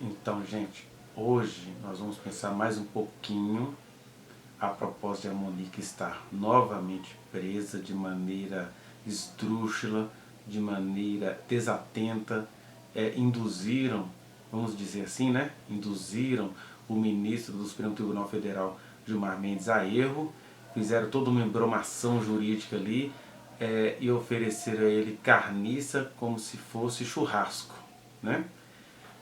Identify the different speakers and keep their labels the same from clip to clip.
Speaker 1: Então, gente, hoje nós vamos pensar mais um pouquinho a propósito de a Monique estar novamente presa de maneira esdrúxula, de maneira desatenta, induziram, vamos dizer assim, né? Induziram o ministro do Supremo Tribunal Federal, Gilmar Mendes, a erro, fizeram toda uma embromação jurídica ali e ofereceram a ele carniça como se fosse churrasco, né?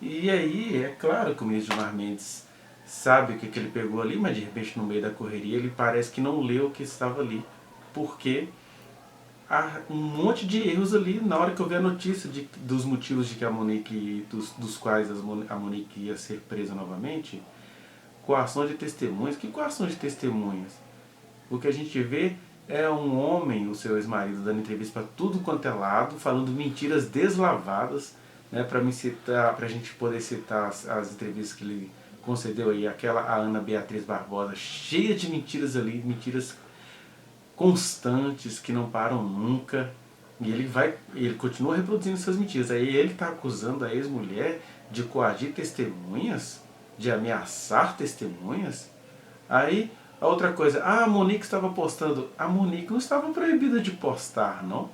Speaker 1: E aí, é claro que o ministro Gilmar Mendes sabe o que ele pegou ali, mas de repente no meio da correria ele parece que não leu o que estava ali. Porque há um monte de erros ali na hora que eu vi a notícia dos motivos de que a Monique, dos quais a Monique ia ser presa novamente. Coação de testemunhas. Que coação de testemunhas? O que a gente vê é um homem, o seu ex-marido, dando entrevista para tudo quanto é lado, falando mentiras deslavadas, né, para a gente poder citar as entrevistas que ele concedeu aí, aquela a Ana Beatriz Barbosa, cheia de mentiras ali, mentiras constantes que não param nunca. E ele continua reproduzindo essas mentiras. Aí ele está acusando a ex-mulher de coagir testemunhas, de ameaçar testemunhas. Aí, a outra coisa, a Monique estava postando. A Monique não estava proibida de postar, não.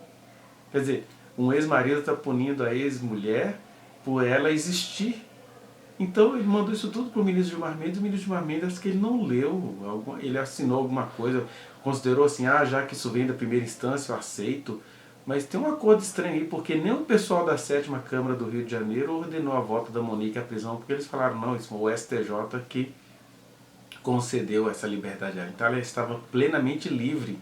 Speaker 1: Quer dizer, um ex-marido está punindo a ex-mulher por ela existir. Então ele mandou isso tudo para o ministro Gilmar Mendes, e o ministro Gilmar Mendes acho que ele não leu, ele assinou alguma coisa, considerou assim, já que isso vem da primeira instância, eu aceito. Mas tem um acordo estranho aí, porque nem o pessoal da 7ª Câmara do Rio de Janeiro ordenou a volta da Monique à prisão, porque eles falaram, não, isso foi o STJ que concedeu essa liberdade a ela. Então ela estava plenamente livre.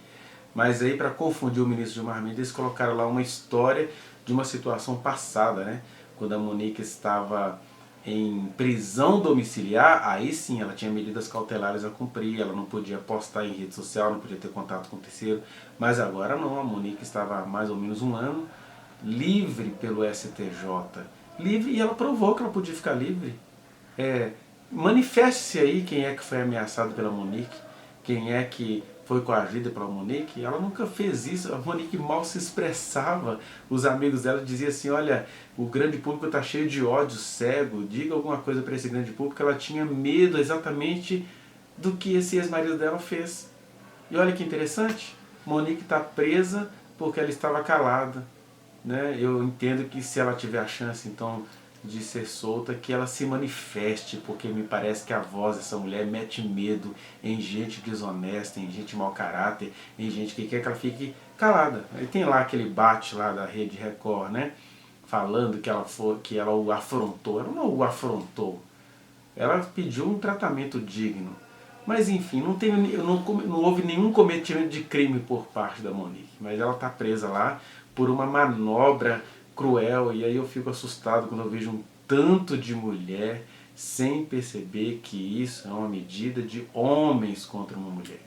Speaker 1: Mas aí, para confundir o ministro Gilmar Mendes, eles colocaram lá uma história de uma situação passada, né? Quando a Monique estava em prisão domiciliar, aí sim ela tinha medidas cautelares a cumprir, ela não podia postar em rede social, não podia ter contato com o terceiro. Mas agora não, a Monique estava há mais ou menos um ano livre pelo STJ. Livre, e ela provou que ela podia ficar livre. Manifeste-se aí quem é que foi ameaçado pela Monique, quem é que foi coagida pela Monique. Ela nunca fez isso, a Monique mal se expressava. Os amigos dela diziam assim, olha, o grande público está cheio de ódio cego, diga alguma coisa para esse grande público. Ela tinha medo exatamente do que esse ex-marido dela fez. E olha que interessante, Monique está presa porque ela estava calada. Né? Eu entendo que se ela tiver a chance então de ser solta, que ela se manifeste, porque me parece que a voz dessa mulher mete medo em gente desonesta, em gente mau caráter, em gente que quer que ela fique calada. Aí tem lá aquele bate lá da Rede Record, né? Falando que ela o afrontou. Ela não o afrontou. Ela pediu um tratamento digno. Mas enfim, não houve nenhum cometimento de crime por parte da Monique. Mas ela está presa lá por uma manobra cruel. E aí eu fico assustado quando eu vejo um tanto de mulher sem perceber que isso é uma medida de homens contra uma mulher.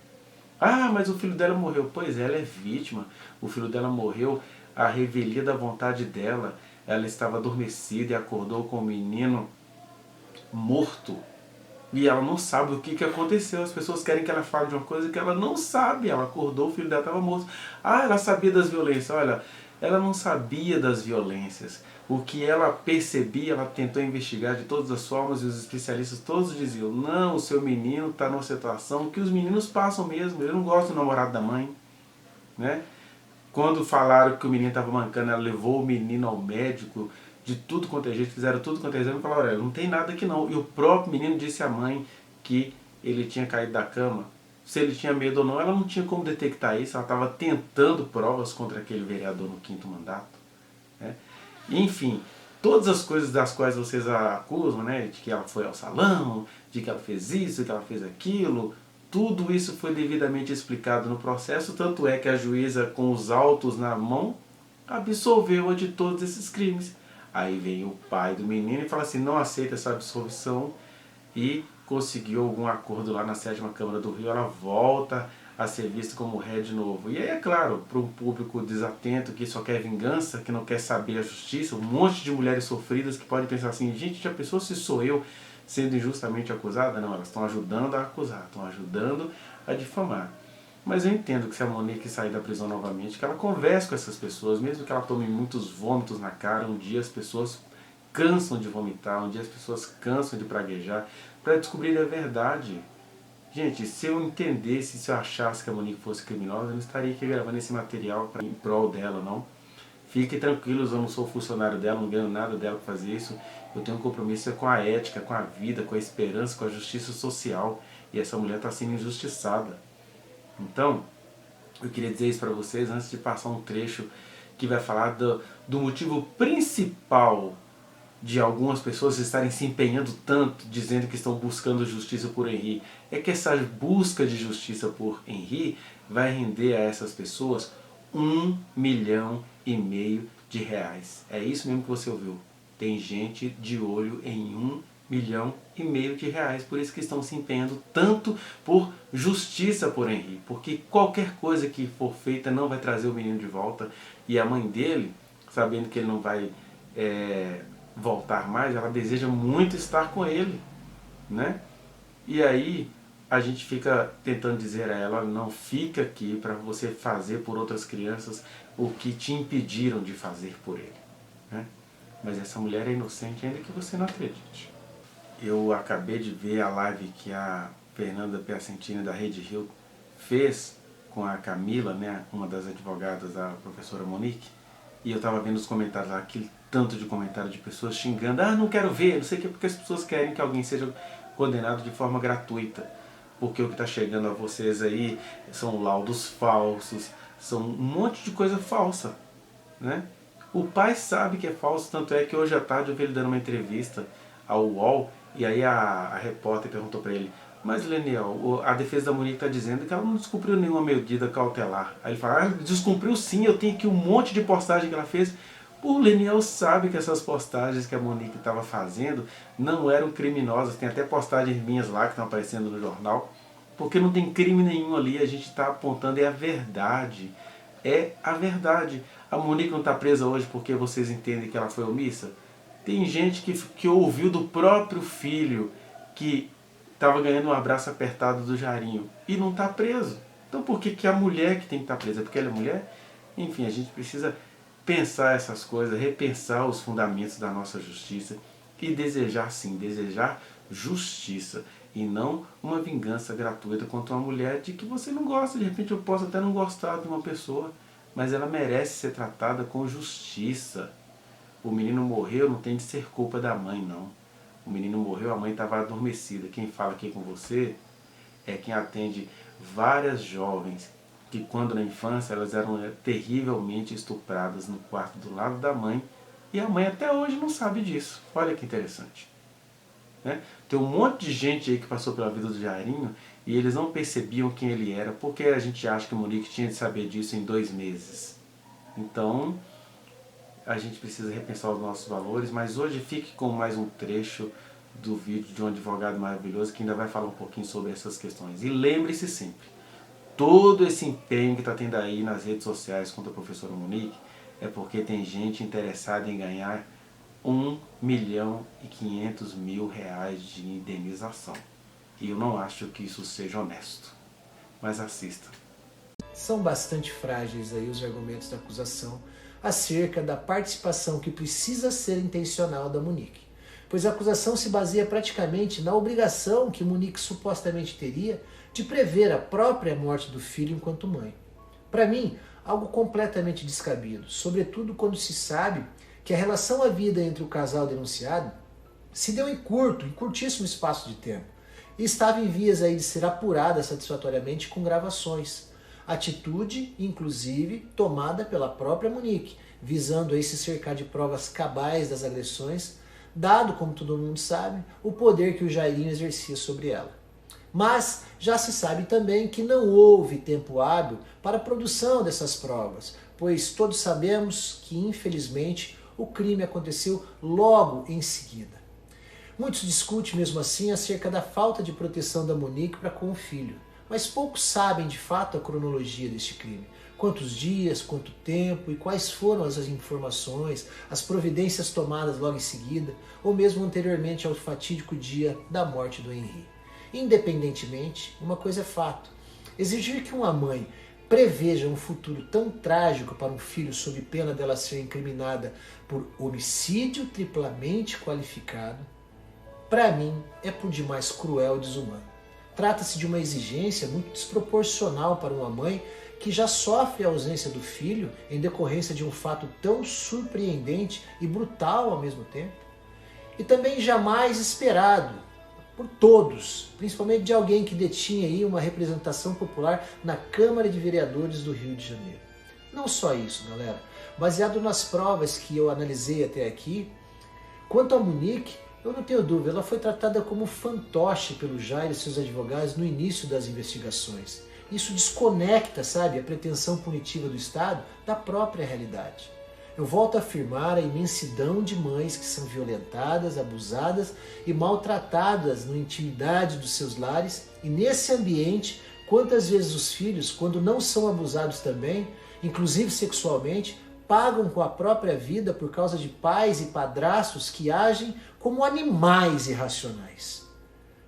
Speaker 1: Ah, mas o filho dela morreu. Pois é, ela é vítima. O filho dela morreu à revelia da vontade dela. Ela estava adormecida e acordou com o menino morto. E ela não sabe o que aconteceu. As pessoas querem que ela fale de uma coisa que ela não sabe. Ela acordou, o filho dela estava morto. Ela sabia das violências. Olha, ela não sabia das violências. O que ela percebia, ela tentou investigar de todas as formas e os especialistas todos diziam, não, o seu menino está numa situação que os meninos passam mesmo. Ele não gosta do namorado da mãe. Né? Quando falaram que o menino estava mancando, ela levou o menino ao médico, de tudo quanto é jeito, fizeram tudo quanto é exame e falaram, olha, não tem nada aqui não. E o próprio menino disse à mãe que ele tinha caído da cama. Se ele tinha medo ou não, ela não tinha como detectar isso, ela estava tentando provas contra aquele vereador no 5º mandato. Né? Enfim, todas as coisas das quais vocês a acusam, né, de que ela foi ao salão, de que ela fez isso, de que ela fez aquilo, tudo isso foi devidamente explicado no processo, tanto é que a juíza, com os autos na mão, absolveu-a de todos esses crimes. Aí vem o pai do menino e fala assim, não aceita essa absolvição, e conseguiu algum acordo lá na 7ª Câmara do Rio, ela volta a ser vista como ré de novo. E aí, é claro, para um público desatento, que só quer vingança, que não quer saber a justiça, um monte de mulheres sofridas que podem pensar assim, gente, já pensou se sou eu sendo injustamente acusada? Não, elas estão ajudando a acusar, estão ajudando a difamar. Mas eu entendo que se a Monique sair da prisão novamente, que ela converse com essas pessoas, mesmo que ela tome muitos vômitos na cara, um dia as pessoas cansam de vomitar, onde as pessoas cansam de praguejar, para descobrir a verdade. Gente, se eu entendesse, se eu achasse que a Monique fosse criminosa, eu não estaria aqui gravando esse material em prol dela, não. Fiquem tranquilos, eu não sou funcionário dela, não ganho nada dela para fazer isso. Eu tenho um compromisso com a ética, com a vida, com a esperança, com a justiça social. E essa mulher está sendo injustiçada. Então, eu queria dizer isso para vocês antes de passar um trecho que vai falar do motivo principal de algumas pessoas estarem se empenhando tanto, dizendo que estão buscando justiça por Henri. É que essa busca de justiça por Henri vai render a essas pessoas R$1,5 milhão de reais. É isso mesmo que você ouviu. Tem gente de olho em R$1,5 milhão de reais. Por isso que estão se empenhando tanto por justiça por Henri. Porque qualquer coisa que for feita não vai trazer o menino de volta. E a mãe dele, sabendo que ele não vai voltar mais, ela deseja muito estar com ele, né? E aí a gente fica tentando dizer a ela, não fica aqui para você fazer por outras crianças o que te impediram de fazer por ele, né? Mas essa mulher é inocente, ainda que você não acredite. Eu acabei de ver a live que a Fernanda Piacentini da Rede Rio fez com a Camila, né, uma das advogadas da professora Monique, e eu estava vendo os comentários lá, aquele tanto de comentário de pessoas xingando, não quero ver, não sei o que, porque as pessoas querem que alguém seja condenado de forma gratuita, porque o que está chegando a vocês aí são laudos falsos, são um monte de coisa falsa, né? O pai sabe que é falso, tanto é que hoje à tarde eu vi ele dando uma entrevista ao UOL, e aí a repórter perguntou para ele, mas Leniel, a defesa da Monique está dizendo que ela não descumpriu nenhuma medida cautelar. Aí ele fala, descumpriu sim, eu tenho aqui um monte de postagem que ela fez. O Leniel sabe que essas postagens que a Monique estava fazendo não eram criminosas, tem até postagens minhas lá que estão aparecendo no jornal, porque não tem crime nenhum ali, a gente está apontando, é a verdade. É a verdade. A Monique não está presa hoje porque vocês entendem que ela foi omissa? Tem gente que ouviu do próprio filho que estava ganhando um abraço apertado do Jairinho e não está preso. Então por que a mulher que tem que estar presa? Porque ela é mulher? Enfim, a gente precisa pensar essas coisas, repensar os fundamentos da nossa justiça e desejar sim, desejar justiça e não uma vingança gratuita contra uma mulher de que você não gosta. De repente eu posso até não gostar de uma pessoa, mas ela merece ser tratada com justiça. O menino morreu, não tem de ser culpa da mãe, não. O menino morreu, a mãe estava adormecida. Quem fala aqui com você é quem atende várias jovens que quando na infância elas eram terrivelmente estupradas no quarto do lado da mãe e a mãe até hoje não sabe disso. Olha que interessante, né? Tem um monte de gente aí que passou pela vida do Jairinho e eles não percebiam quem ele era, porque a gente acha que o Monique tinha de saber disso em 2 meses. Então a gente precisa repensar os nossos valores, mas hoje fique com mais um trecho do vídeo de um advogado maravilhoso que ainda vai falar um pouquinho sobre essas questões. E lembre-se sempre, todo esse empenho que está tendo aí nas redes sociais contra a professora Monique é porque tem gente interessada em ganhar R$1,5 milhão de indenização. E eu não acho que isso seja honesto. Mas assista.
Speaker 2: São bastante frágeis aí os argumentos da acusação acerca da participação que precisa ser intencional da Monique, pois a acusação se baseia praticamente na obrigação que Monique supostamente teria de prever a própria morte do filho enquanto mãe. Para mim, algo completamente descabido, sobretudo quando se sabe que a relação havida entre o casal denunciado se deu em curtíssimo espaço de tempo, e estava em vias aí de ser apurada satisfatoriamente com gravações. Atitude, inclusive, tomada pela própria Monique, visando aí se cercar de provas cabais das agressões, dado, como todo mundo sabe, o poder que o Jairinho exercia sobre ela. Mas já se sabe também que não houve tempo hábil para a produção dessas provas, pois todos sabemos que, infelizmente, o crime aconteceu logo em seguida. Muitos discutem mesmo assim acerca da falta de proteção da Monique para com o filho, mas poucos sabem de fato a cronologia deste crime. Quantos dias, quanto tempo e quais foram as informações, as providências tomadas logo em seguida, ou mesmo anteriormente ao fatídico dia da morte do Henri. Independentemente, uma coisa é fato: exigir que uma mãe preveja um futuro tão trágico para um filho sob pena dela ser incriminada por homicídio triplamente qualificado, para mim é por demais cruel e desumano. Trata-se de uma exigência muito desproporcional para uma mãe que já sofre a ausência do filho em decorrência de um fato tão surpreendente e brutal ao mesmo tempo, e também jamais esperado por todos, principalmente de alguém que detinha aí uma representação popular na Câmara de Vereadores do Rio de Janeiro. Não só isso, galera. Baseado nas provas que eu analisei até aqui, quanto a Monique, eu não tenho dúvida, ela foi tratada como fantoche pelo Jair e seus advogados no início das investigações. Isso desconecta, sabe, a pretensão punitiva do Estado da própria realidade. Eu volto a afirmar a imensidão de mães que são violentadas, abusadas e maltratadas na intimidade dos seus lares, e nesse ambiente, quantas vezes os filhos, quando não são abusados também, inclusive sexualmente, pagam com a própria vida por causa de pais e padrastos que agem como animais irracionais.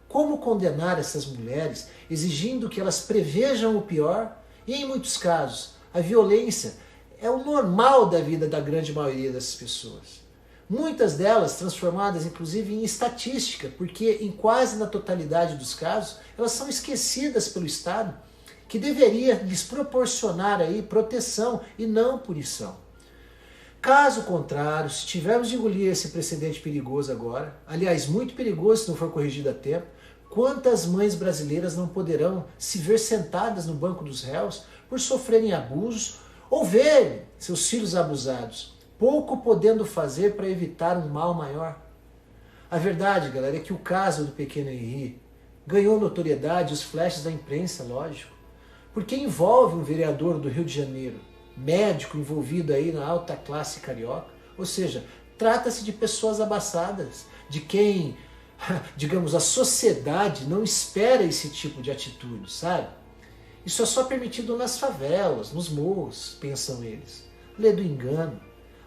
Speaker 2: Como condenar essas mulheres exigindo que elas prevejam o pior? E em muitos casos, a violência é o normal da vida da grande maioria dessas pessoas. Muitas delas transformadas inclusive em estatística, porque em quase na totalidade dos casos, elas são esquecidas pelo Estado, que deveria lhes proporcionar aí proteção e não punição. Caso contrário, se tivermos de engolir esse precedente perigoso agora, aliás, muito perigoso se não for corrigido a tempo, quantas mães brasileiras não poderão se ver sentadas no banco dos réus por sofrerem abusos ou verem seus filhos abusados, pouco podendo fazer para evitar um mal maior? A verdade, galera, é que o caso do pequeno Henri ganhou notoriedade, os flashes da imprensa, lógico, porque envolve um vereador do Rio de Janeiro, médico envolvido aí na alta classe carioca, ou seja, trata-se de pessoas abastadas, de quem, digamos, a sociedade não espera esse tipo de atitude, sabe? Isso é só permitido nas favelas, nos morros, pensam eles. Lê do engano.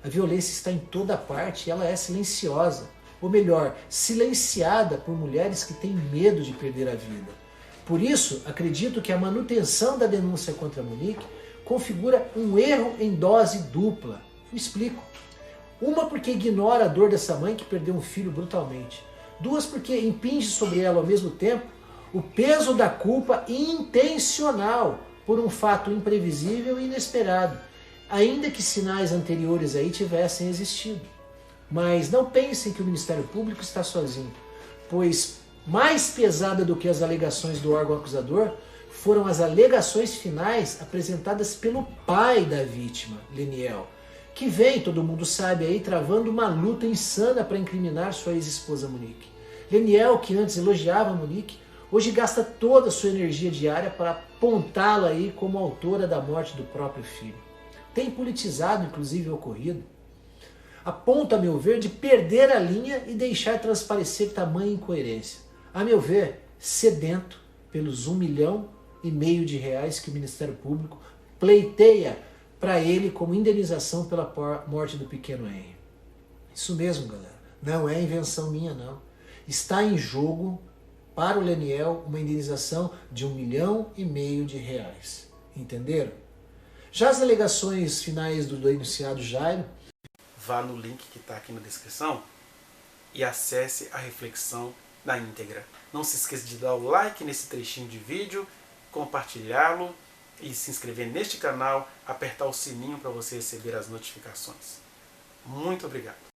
Speaker 2: A violência está em toda parte e ela é silenciosa. Ou melhor, silenciada por mulheres que têm medo de perder a vida. Por isso, acredito que a manutenção da denúncia contra a Monique configura um erro em dose dupla. Eu explico. Uma, porque ignora a dor dessa mãe que perdeu um filho brutalmente. Duas, porque impinge sobre ela ao mesmo tempo o peso da culpa intencional por um fato imprevisível e inesperado, ainda que sinais anteriores aí tivessem existido. Mas não pensem que o Ministério Público está sozinho, pois mais pesada do que as alegações do órgão acusador foram as alegações finais apresentadas pelo pai da vítima, Leniel, que vem, todo mundo sabe aí, travando uma luta insana para incriminar sua ex-esposa Monique. Leniel, que antes elogiava a Monique, hoje gasta toda a sua energia diária para apontá-la aí como autora da morte do próprio filho. Tem politizado, inclusive, o ocorrido, a ponto, a meu ver, de perder a linha e deixar transparecer tamanha incoerência. A meu ver, sedento pelos R$1,5 milhão de reais que o Ministério Público pleiteia para ele como indenização pela morte do pequeno Henri. Isso mesmo, galera. Não é invenção minha, não. Está em jogo para o Leniel uma indenização de R$1,5 milhão de reais. Entenderam? Já as alegações finais do denunciado Jairo,
Speaker 1: vá no link que está aqui na descrição e acesse a reflexão na íntegra. Não se esqueça de dar o like nesse trechinho de vídeo, compartilhá-lo e se inscrever neste canal, apertar o sininho para você receber as notificações. Muito obrigado.